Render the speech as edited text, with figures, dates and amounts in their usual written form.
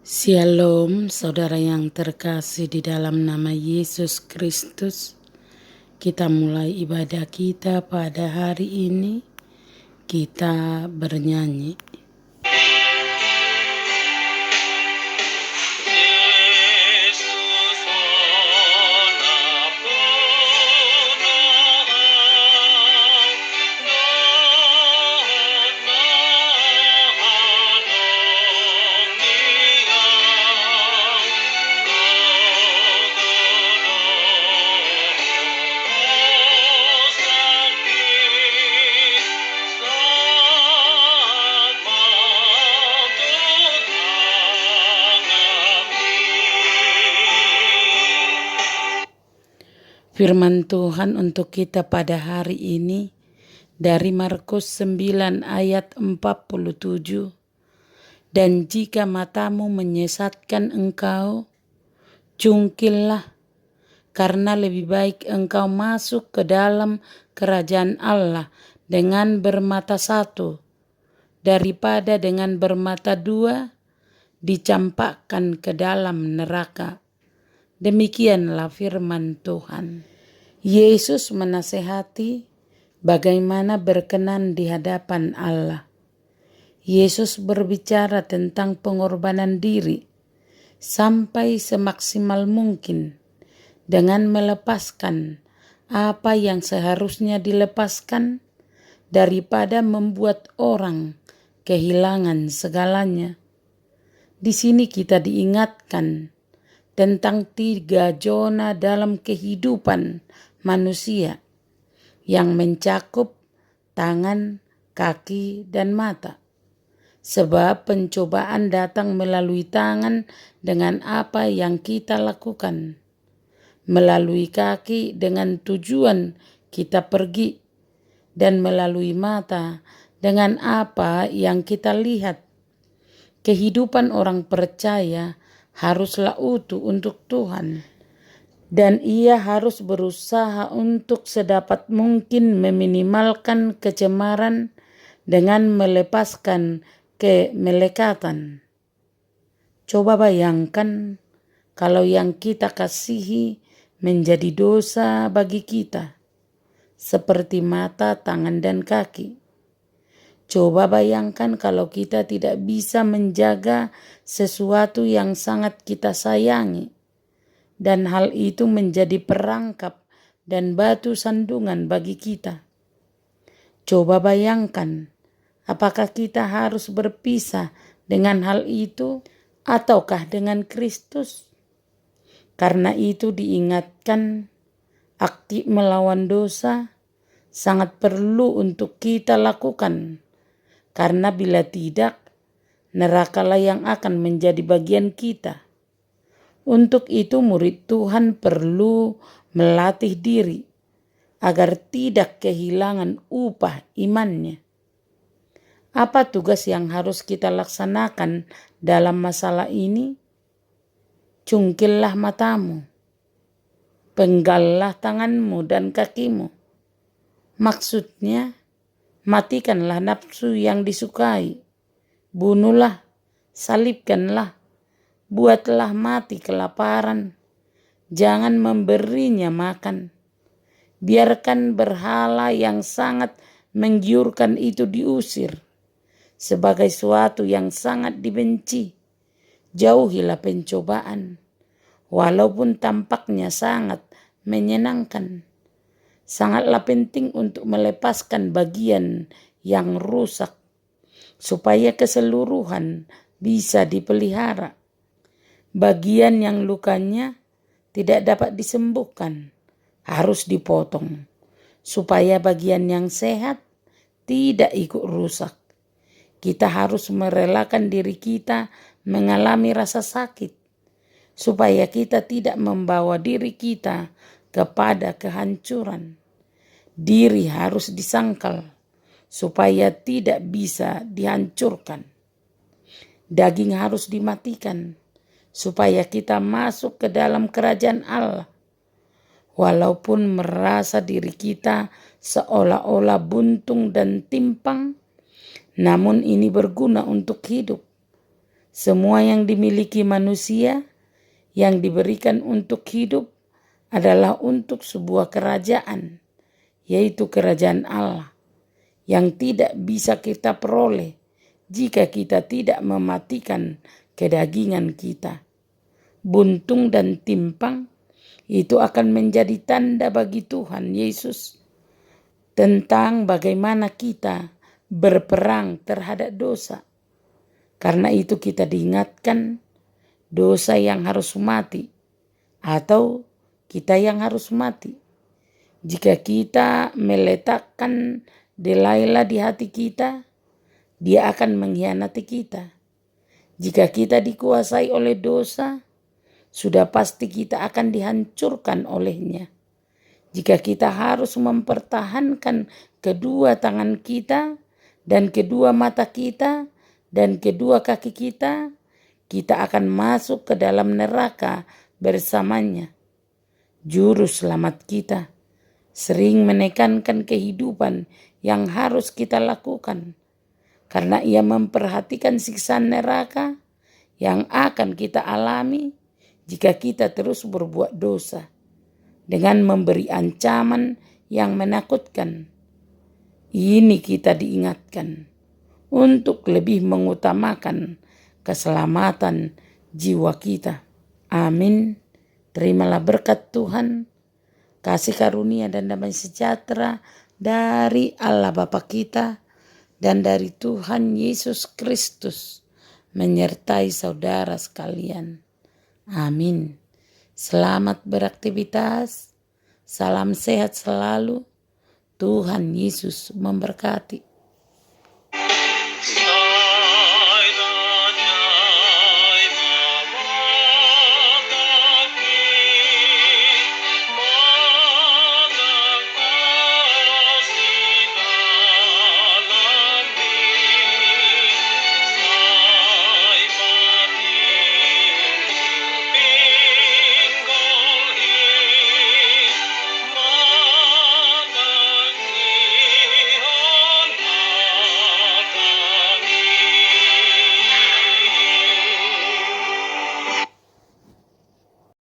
Shalom, saudara yang terkasih di dalam nama Yesus Kristus. Kita mulai ibadah kita pada hari ini. Kita bernyanyi. Firman Tuhan untuk kita pada hari ini dari Markus 9 ayat 47. Dan jika matamu menyesatkan engkau, cungkillah, karena lebih baik engkau masuk ke dalam kerajaan Allah dengan bermata satu, daripada dengan bermata dua dicampakkan ke dalam neraka. Demikianlah firman Tuhan. Yesus menasehati bagaimana berkenan di hadapan Allah. Yesus berbicara tentang pengorbanan diri sampai semaksimal mungkin dengan melepaskan apa yang seharusnya dilepaskan daripada membuat orang kehilangan segalanya. Di sini kita diingatkan tentang 3 zona dalam kehidupan manusia yang mencakup tangan, kaki, dan mata. Sebab pencobaan datang melalui tangan dengan apa yang kita lakukan, melalui kaki dengan tujuan kita pergi, dan melalui mata dengan apa yang kita lihat. Kehidupan orang percaya haruslah utuh untuk Tuhan, dan ia harus berusaha untuk sedapat mungkin meminimalkan kecemaran dengan melepaskan kemelekatan. Coba bayangkan kalau yang kita kasihi menjadi dosa bagi kita, seperti mata, tangan, dan kaki. Coba bayangkan kalau kita tidak bisa menjaga sesuatu yang sangat kita sayangi, dan hal itu menjadi perangkap dan batu sandungan bagi kita. Coba bayangkan, apakah kita harus berpisah dengan hal itu ataukah dengan Kristus? Karena itu diingatkan, aktif melawan dosa sangat perlu untuk kita lakukan. Karena bila tidak, nerakalah yang akan menjadi bagian kita. Untuk itu murid Tuhan perlu melatih diri agar tidak kehilangan upah imannya. Apa tugas yang harus kita laksanakan dalam masalah ini? Cungkillah matamu, penggallah tanganmu dan kakimu. Maksudnya, matikanlah nafsu yang disukai, bunuhlah, salibkanlah, buatlah mati kelaparan, jangan memberinya makan. Biarkan berhala yang sangat menggiurkan itu diusir sebagai suatu yang sangat dibenci. Jauhilah pencobaan, walaupun tampaknya sangat menyenangkan. Sangatlah penting untuk melepaskan bagian yang rusak supaya keseluruhan bisa dipelihara. Bagian yang lukanya tidak dapat disembuhkan harus dipotong supaya bagian yang sehat tidak ikut rusak. Kita harus merelakan diri kita mengalami rasa sakit supaya kita tidak membawa diri kita kepada kehancuran. Diri harus disangkal supaya tidak bisa dihancurkan. Daging harus dimatikan supaya kita masuk ke dalam kerajaan Allah. Walaupun merasa diri kita seolah-olah buntung dan timpang, namun ini berguna untuk hidup. Semua yang dimiliki manusia yang diberikan untuk hidup adalah untuk sebuah kerajaan, yaitu kerajaan Allah, yang tidak bisa kita peroleh jika kita tidak mematikan kedagingan kita. Buntung dan timpang itu akan menjadi tanda bagi Tuhan Yesus tentang bagaimana kita berperang terhadap dosa. Karena itu kita diingatkan dosa yang harus mati atau kita yang harus mati. Jika kita meletakkan Delilah di hati kita, dia akan mengkhianati kita. Jika kita dikuasai oleh dosa, sudah pasti kita akan dihancurkan olehnya. Jika kita harus mempertahankan kedua tangan kita dan kedua mata kita dan kedua kaki kita, kita akan masuk ke dalam neraka bersamanya. Juru selamat kita sering menekankan kehidupan yang harus kita lakukan, karena ia memperhatikan siksaan neraka yang akan kita alami jika kita terus berbuat dosa, dengan memberi ancaman yang menakutkan. Ini kita diingatkan untuk lebih mengutamakan keselamatan jiwa kita. Amin. Terimalah berkat Tuhan, kasih karunia dan damai sejahtera dari Allah Bapa kita dan dari Tuhan Yesus Kristus menyertai saudara sekalian. Amin. Selamat beraktivitas. Salam sehat selalu. Tuhan Yesus memberkati.